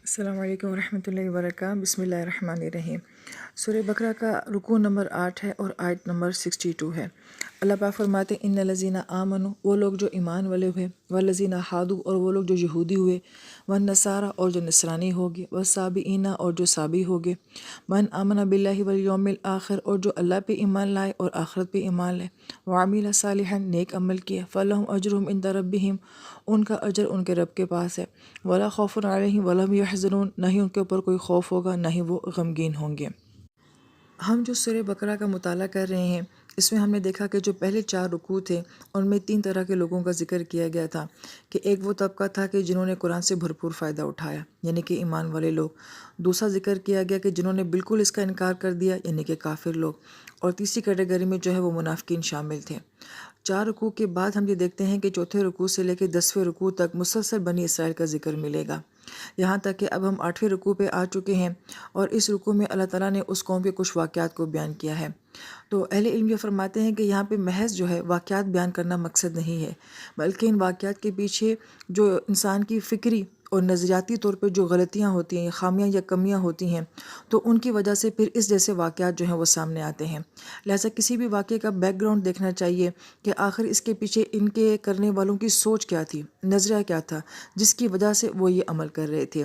السلام علیکم ورحمۃ اللہ وبرکاتہ۔ بسم اللہ الرحمن الرحیم۔ سورہ بقرہ کا رکوع نمبر 8 ہے اور آیت نمبر 62 ہے۔ اللہ پاک فرماتے ہیں ان الذین آمنوا، وہ لوگ جو ایمان والے ہوئے، والذین ہادوا، اور وہ لوگ جو یہودی ہوئے، والنصارى، اور جو نصرانی ہوگے، والصابئین، اور جو صابی ہوگے، من آمن باللہ والیوم الآخر، اور جو اللہ پہ ایمان لائے اور آخرت پہ ایمان لائے، وعمل صالحا، نیک عمل کیا، فلہم اجرہم عند ربہم، ان کا اجر ان کے رب کے پاس ہے، ولا خوف علیہم ولا هم یحزنون، نہ ہی ان کے اوپر کوئی خوف ہوگا نہ ہی وہ غمگین ہوں گے۔ ہم جو سورہ بقرہ کا مطالعہ کر رہے ہیں، اس میں ہم نے دیکھا کہ جو پہلے 4 رکوع تھے ان میں 3 طرح کے لوگوں کا ذکر کیا گیا تھا کہ ایک وہ طبقہ تھا کہ جنہوں نے قرآن سے بھرپور فائدہ اٹھایا، یعنی کہ ایمان والے لوگ۔ دوسرا ذکر کیا گیا کہ جنہوں نے بالکل اس کا انکار کر دیا، یعنی کہ کافر لوگ۔ اور تیسری کیٹیگری میں جو ہے وہ منافقین شامل تھے۔ 4 رکوع کے بعد ہم یہ دیکھتے ہیں کہ چوتھے رکوع سے لے کے 10ویں رکوع تک مسلسل بنی اسرائیل کا ذکر ملے گا، یہاں تک کہ اب ہم 8ویں رکوع پہ آ چکے ہیں، اور اس رکوع میں اللہ تعالیٰ نے اس قوم کے کچھ واقعات کو بیان کیا ہے۔ تو اہل علم یہ فرماتے ہیں کہ یہاں پہ محض جو ہے واقعات بیان کرنا مقصد نہیں ہے، بلکہ ان واقعات کے پیچھے جو انسان کی فکری اور نظریاتی طور پہ جو غلطیاں ہوتی ہیں، خامیاں یا کمیاں ہوتی ہیں، تو ان کی وجہ سے پھر اس جیسے واقعات جو ہیں وہ سامنے آتے ہیں۔ لہٰذا کسی بھی واقعے کا بیک گراؤنڈ دیکھنا چاہیے کہ آخر اس کے پیچھے ان کے کرنے والوں کی سوچ کیا تھی، نظریہ کیا تھا، جس کی وجہ سے وہ یہ عمل کر رہے تھے۔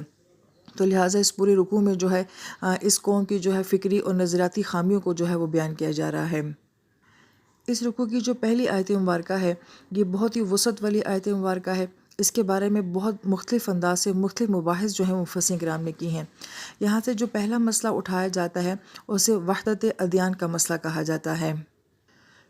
تو لہٰذا اس پورے رکوع میں جو ہے اس قوم کی جو ہے فکری اور نظریاتی خامیوں کو جو ہے وہ بیان کیا جا رہا ہے۔ اس رکوع کی جو پہلی آیت مبارکہ ہے، یہ بہت ہی وسعت والی آیت مبارکہ ہے۔ اس کے بارے میں بہت مختلف انداز سے مختلف مباحث جو ہیں مفسرین کرام نے کی ہیں۔ یہاں سے جو پہلا مسئلہ اٹھایا جاتا ہے اسے وحدت ادیان کا مسئلہ کہا جاتا ہے،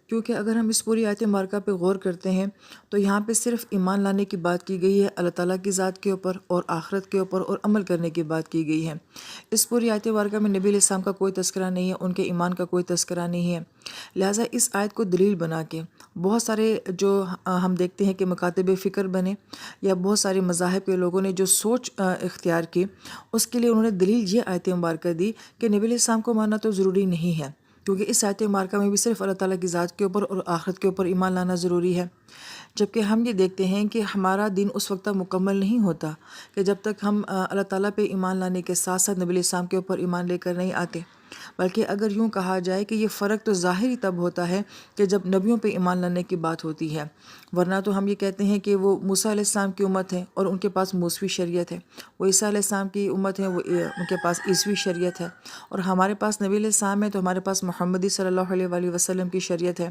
کیونکہ اگر ہم اس پوری آیت مبارکہ پہ غور کرتے ہیں تو یہاں پہ صرف ایمان لانے کی بات کی گئی ہے اللہ تعالیٰ کی ذات کے اوپر اور آخرت کے اوپر، اور عمل کرنے کی بات کی گئی ہے۔ اس پوری آیت مبارکہ میں نبی علیہ السلام کا کوئی تذکرہ نہیں ہے، ان کے ایمان کا کوئی تذکرہ نہیں ہے۔ لہٰذا اس آیت کو دلیل بنا کے بہت سارے جو ہم دیکھتے ہیں کہ مکاتب فکر بنے، یا بہت سارے مذاہب کے لوگوں نے جو سوچ اختیار کی، اس کے لیے انہوں نے دلیل یہ آیت مبارکہ دی کہ نبی علیہ السلام کو ماننا تو ضروری نہیں ہے، کیونکہ اس آیت مبارکہ میں بھی صرف اللہ تعالیٰ کی ذات کے اوپر اور آخرت کے اوپر ایمان لانا ضروری ہے۔ جبکہ ہم یہ دیکھتے ہیں کہ ہمارا دین اس وقت تک مکمل نہیں ہوتا کہ جب تک ہم اللہ تعالیٰ پہ ایمان لانے کے ساتھ ساتھ نبی علیہ السلام کے اوپر ایمان لے کر نہیں آتے، بلکہ اگر یوں کہا جائے کہ یہ فرق تو ظاہری تب ہوتا ہے کہ جب نبیوں پہ ایمان لانے کی بات ہوتی ہے، ورنہ تو ہم یہ کہتے ہیں کہ وہ موسیٰ علیہ السلام کی امت ہے اور ان کے پاس موسوی شریعت ہے، وہ عیسیٰ علیہ السلام کی امت ہے، وہ ان کے پاس عیسوی شریعت ہے، اور ہمارے پاس نبی علیہ السلام ہے تو ہمارے پاس محمدی صلی اللہ علیہ وآلہ وسلم کی شریعت ہے۔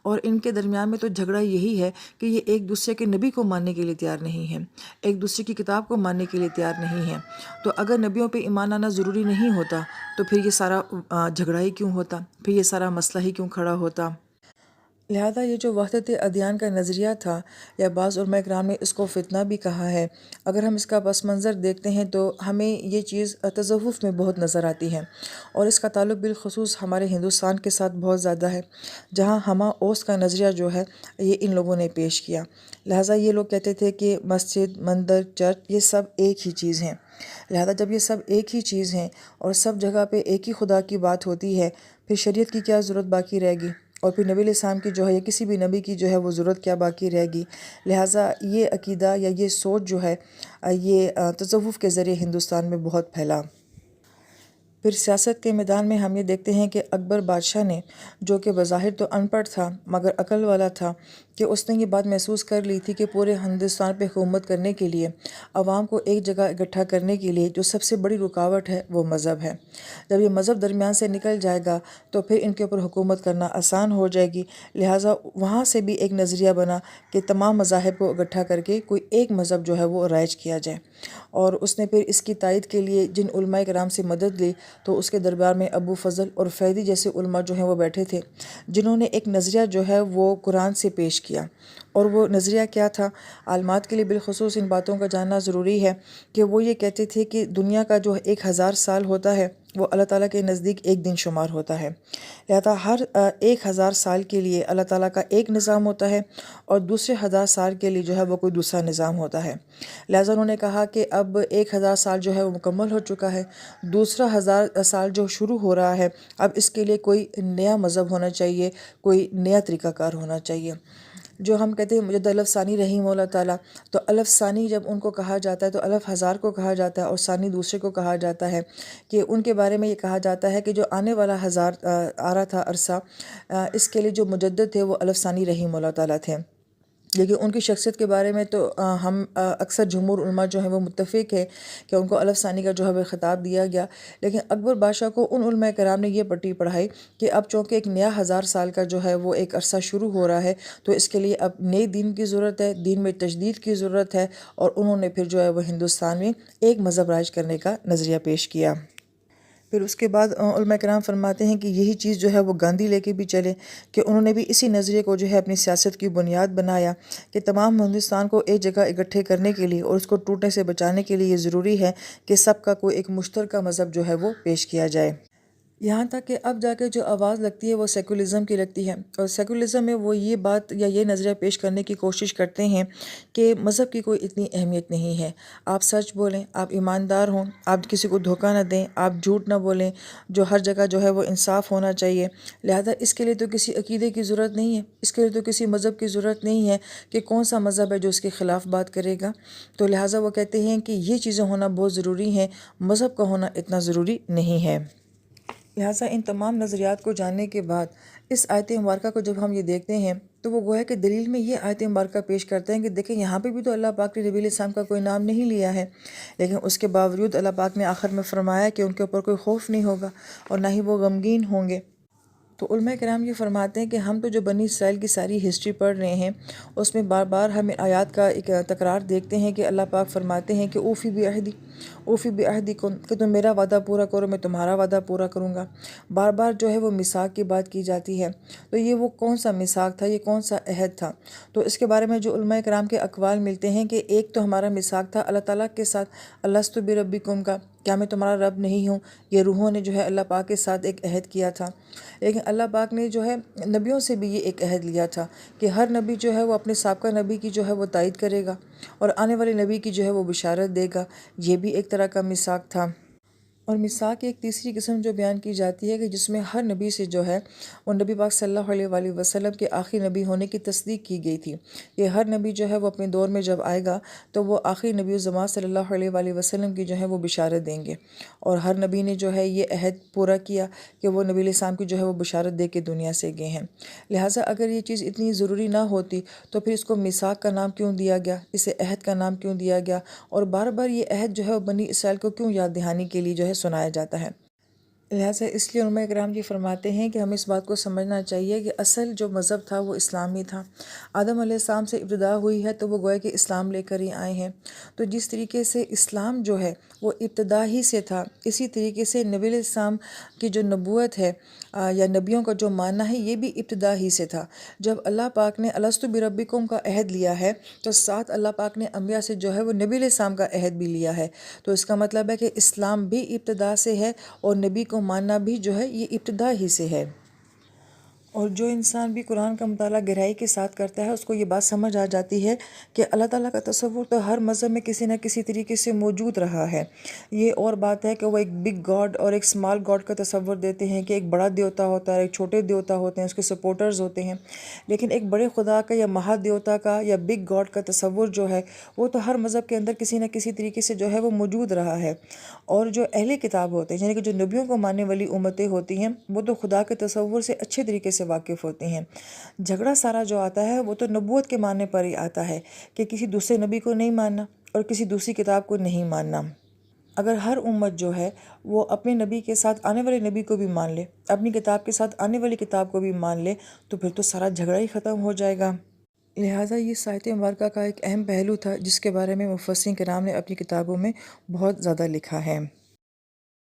اور ان کے درمیان میں تو جھگڑا یہی ہے کہ یہ ایک دوسرے کے نبی کو ماننے کے لیے تیار نہیں ہے، ایک دوسرے کی کتاب کو ماننے کے لیے تیار نہیں ہے۔ تو اگر نبیوں پہ ایمان لانا ضروری نہیں ہوتا تو پھر یہ سارا جھگڑا ہی کیوں ہوتا، پھر یہ سارا مسئلہ ہی کیوں کھڑا ہوتا۔ لہذا یہ جو وحدت ادیان کا نظریہ تھا، یا بعض علماء کرام نے اس کو فتنہ بھی کہا ہے، اگر ہم اس کا پس منظر دیکھتے ہیں تو ہمیں یہ چیز تصوف میں بہت نظر آتی ہے، اور اس کا تعلق بالخصوص ہمارے ہندوستان کے ساتھ بہت زیادہ ہے، جہاں ہمہ اوس کا نظریہ جو ہے یہ ان لوگوں نے پیش کیا۔ لہٰذا یہ لوگ کہتے تھے کہ مسجد، مندر، چرچ یہ سب ایک ہی چیز ہیں۔ لہذا جب یہ سب ایک ہی چیز ہیں اور سب جگہ پہ ایک ہی خدا کی بات ہوتی ہے، پھر شریعت کی کیا ضرورت باقی رہے گی، اور پھر نبی علیہ السلام کی جو ہے یا کسی بھی نبی کی جو ہے وہ ضرورت کیا باقی رہے گی۔ لہٰذا یہ عقیدہ یا یہ سوچ جو ہے یہ تصوف کے ذریعے ہندوستان میں بہت پھیلا۔ پھر سیاست کے میدان میں ہم یہ دیکھتے ہیں کہ اکبر بادشاہ نے، جو کہ بظاہر تو ان پڑھ تھا مگر عقل والا تھا، کہ اس نے یہ بات محسوس کر لی تھی کہ پورے ہندوستان پہ حکومت کرنے کے لیے، عوام کو ایک جگہ اکٹھا کرنے کے لیے جو سب سے بڑی رکاوٹ ہے وہ مذہب ہے۔ جب یہ مذہب درمیان سے نکل جائے گا تو پھر ان کے اوپر حکومت کرنا آسان ہو جائے گی۔ لہٰذا وہاں سے بھی ایک نظریہ بنا کہ تمام مذاہب کو اکٹھا کر کے کوئی ایک مذہب جو ہے وہ رائج کیا جائے، اور اس نے پھر اس کی تائید کے لیے جن علماء کرام سے مدد لی، تو اس کے دربار میں ابو فضل اور فیدی جیسے علماء جو ہیں وہ بیٹھے تھے، جنہوں نے ایک نظریہ جو ہے وہ قرآن سے پیش کیا۔ اور وہ نظریہ کیا تھا؟ عالمات کے لیے بالخصوص ان باتوں کا جاننا ضروری ہے کہ وہ یہ کہتے تھے کہ دنیا کا جو 1000 سال ہوتا ہے وہ اللہ تعالیٰ کے نزدیک ایک دن شمار ہوتا ہے۔ لہذا ہر 1000 سال کے لیے اللہ تعالیٰ کا ایک نظام ہوتا ہے، اور دوسرے 1000 سال کے لیے جو ہے وہ کوئی دوسرا نظام ہوتا ہے۔ لہذا انہوں نے کہا کہ اب 1000 سال جو ہے وہ مکمل ہو چکا ہے، دوسرا 1000 سال جو شروع ہو رہا ہے، اب اس کے لیے کوئی نیا مذہب ہونا چاہیے، کوئی نیا طریقہ کار ہونا چاہیے۔ جو ہم کہتے ہیں مجد الف ثانی رحیم اللہ تعالیٰ، تو الف ثانی جب ان کو کہا جاتا ہے تو الف ہزار کو کہا جاتا ہے اور ثانی دوسرے کو کہا جاتا ہے، کہ ان کے بارے میں یہ کہا جاتا ہے کہ جو آنے والا ہزار آ رہا تھا عرصہ، اس کے لیے جو مجدد تھے وہ الف ثانی رحیم اللہ تعالیٰ تھے۔ لیکن ان کی شخصیت کے بارے میں تو ہم اکثر جمہور علماء جو ہیں وہ متفق ہے کہ ان کو الف ثانی کا جو ہے وہ خطاب دیا گیا، لیکن اکبر بادشاہ کو ان علماء کرام نے یہ پٹی پڑھائی کہ اب چونکہ ایک نیا 1000 سال کا جو ہے وہ ایک عرصہ شروع ہو رہا ہے، تو اس کے لیے اب نئے دین کی ضرورت ہے، دین میں تجدید کی ضرورت ہے، اور انہوں نے پھر جو ہے وہ ہندوستان میں ایک مذہب رائج کرنے کا نظریہ پیش کیا۔ پھر اس کے بعد علماء کرام فرماتے ہیں کہ یہی چیز جو ہے وہ گاندھی لے کے بھی چلے، کہ انہوں نے بھی اسی نظریے کو جو ہے اپنی سیاست کی بنیاد بنایا کہ تمام ہندوستان کو ایک جگہ اکٹھے کرنے کے لیے اور اس کو ٹوٹنے سے بچانے کے لیے یہ ضروری ہے کہ سب کا کوئی ایک مشترکہ مذہب جو ہے وہ پیش کیا جائے۔ یہاں تک کہ اب جا کے جو آواز لگتی ہے وہ سیکولزم کی لگتی ہے، اور سیکولزم میں وہ یہ بات یا یہ نظریہ پیش کرنے کی کوشش کرتے ہیں کہ مذہب کی کوئی اتنی اہمیت نہیں ہے، آپ سچ بولیں، آپ ایماندار ہوں، آپ کسی کو دھوکہ نہ دیں، آپ جھوٹ نہ بولیں، جو ہر جگہ جو ہے وہ انصاف ہونا چاہیے، لہذا اس کے لیے تو کسی عقیدے کی ضرورت نہیں ہے، اس کے لیے تو کسی مذہب کی ضرورت نہیں ہے کہ کون سا مذہب ہے جو اس کے خلاف بات کرے گا۔ تو لہٰذا وہ کہتے ہیں کہ یہ چیزیں ہونا بہت ضروری ہیں، مذہب کا ہونا اتنا ضروری نہیں ہے۔ لہٰذا ان تمام نظریات کو جاننے کے بعد اس آیت مبارکہ کو جب ہم یہ دیکھتے ہیں تو وہ گویا کہ دلیل میں یہ آیت مبارکہ پیش کرتے ہیں کہ دیکھیں یہاں پہ بھی تو اللہ پاک نے نبی علیہ السلام کا کوئی نام نہیں لیا ہے، لیکن اس کے باوجود اللہ پاک نے آخر میں فرمایا کہ ان کے اوپر کوئی خوف نہیں ہوگا اور نہ ہی وہ غمگین ہوں گے۔ تو علماء کرام یہ فرماتے ہیں کہ ہم تو جو بنی اسرائیل کی ساری ہسٹری پڑھ رہے ہیں اس میں بار بار ہم آیات کا ایک تکرار دیکھتے ہیں کہ اللہ پاک فرماتے ہیں کہ اوفی بعہدی، اوفی بعہدی کن، کہ تم میرا وعدہ پورا کرو میں تمہارا وعدہ پورا کروں گا۔ بار بار جو ہے وہ میثاق کی بات کی جاتی ہے، تو یہ وہ کون سا میثاق تھا، یہ کون سا عہد تھا؟ تو اس کے بارے میں جو علماء کرام کے اقوال ملتے ہیں کہ ایک تو ہمارا میثاق تھا اللہ تعالیٰ کے ساتھ، الست بربکم کا، کیا میں تمہارا رب نہیں ہوں؟ یہ روحوں نے جو ہے اللہ پاک کے ساتھ ایک عہد کیا تھا، لیکن اللہ پاک نے جو ہے نبیوں سے بھی یہ ایک عہد لیا تھا کہ ہر نبی جو ہے وہ اپنے سابقہ نبی کی جو ہے وہ تائید کرے گا اور آنے والے نبی کی جو ہے وہ بشارت دے گا، یہ بھی ایک طرح کا میثاق تھا۔ اور میثاق کی ایک تیسری قسم جو بیان کی جاتی ہے کہ جس میں ہر نبی سے جو ہے وہ نبی پاک صلی اللہ علیہ وآلہ وسلم کے آخری نبی ہونے کی تصدیق کی گئی تھی، کہ ہر نبی جو ہے وہ اپنے دور میں جب آئے گا تو وہ آخری نبی الزمان صلی اللہ علیہ وآلہ وسلم کی جو ہے وہ بشارت دیں گے، اور ہر نبی نے جو ہے یہ عہد پورا کیا کہ وہ نبی علیہ السلام کی جو ہے وہ بشارت دے کے دنیا سے گئے ہیں۔ لہٰذا اگر یہ چیز اتنی ضروری نہ ہوتی تو پھر اس کو میثاق کا نام کیوں دیا گیا، اسے عہد کا نام کیوں دیا گیا، اور بار بار یہ عہد جو ہے وہ بنی اسرائیل کو کیوں یاد دہانی کے لیے جو ہے سنایا جاتا ہے؟ لہٰذا اس لیے علماء کرام یہ فرماتے ہیں کہ ہمیں اس بات کو سمجھنا چاہیے کہ اصل جو مذہب تھا وہ اسلامی تھا، آدم علیہ السلام سے ابتدا ہوئی ہے تو وہ گویا کہ اسلام لے کر ہی آئے ہیں، تو جس طریقے سے اسلام جو ہے وہ ابتدا ہی سے تھا، اسی طریقے سے نبی علیہ السلام کی جو نبوت ہے یا نبیوں کا جو ماننا ہے یہ بھی ابتدا ہی سے تھا۔ جب اللہ پاک نے الست بربکم کا عہد لیا ہے تو ساتھ اللہ پاک نے انبیاء سے جو ہے وہ نبی علیہ السلام کا عہد بھی لیا ہے، تو اس کا مطلب ہے کہ اسلام بھی ابتدا سے ہے اور نبی کو ماننا بھی جو ہے یہ ابتدا ہی سے ہے۔ اور جو انسان بھی قرآن کا مطالعہ گہرائی کے ساتھ کرتا ہے اس کو یہ بات سمجھ آ جاتی ہے کہ اللہ تعالیٰ کا تصور تو ہر مذہب میں کسی نہ کسی طریقے سے موجود رہا ہے۔ یہ اور بات ہے کہ وہ ایک بگ گاڈ اور ایک اسمال گاڈ کا تصور دیتے ہیں کہ ایک بڑا دیوتا ہوتا ہے، ایک چھوٹے دیوتا ہوتے ہیں، اس کے سپورٹرز ہوتے ہیں، لیکن ایک بڑے خدا کا یا مہا دیوتا کا یا بگ گاڈ کا تصور جو ہے وہ تو ہر مذہب کے اندر کسی نہ کسی طریقے سے جو ہے وہ موجود رہا ہے۔ اور جو اہل کتاب ہوتے ہیں یعنی کہ جو نبیوں کو ماننے والی امتیں ہوتی ہیں وہ تو خدا کے تصور سے اچھے طریقے سے واقف ہوتے ہیں۔ جھگڑا سارا جو آتا ہے وہ تو نبوت کے ماننے پر ہی آتا ہے کہ کسی دوسرے نبی کو نہیں ماننا اور کسی دوسری کتاب کو نہیں ماننا۔ اگر ہر امت جو ہے وہ اپنے نبی کے ساتھ آنے والے نبی کو بھی مان لے، اپنی کتاب کے ساتھ آنے والی کتاب کو بھی مان لے، تو پھر تو سارا جھگڑا ہی ختم ہو جائے گا۔ لہٰذا یہ آیت مبارکہ کا ایک اہم پہلو تھا جس کے بارے میں مفسرین کرام نے اپنی کتابوں میں بہت زیادہ لکھا ہے۔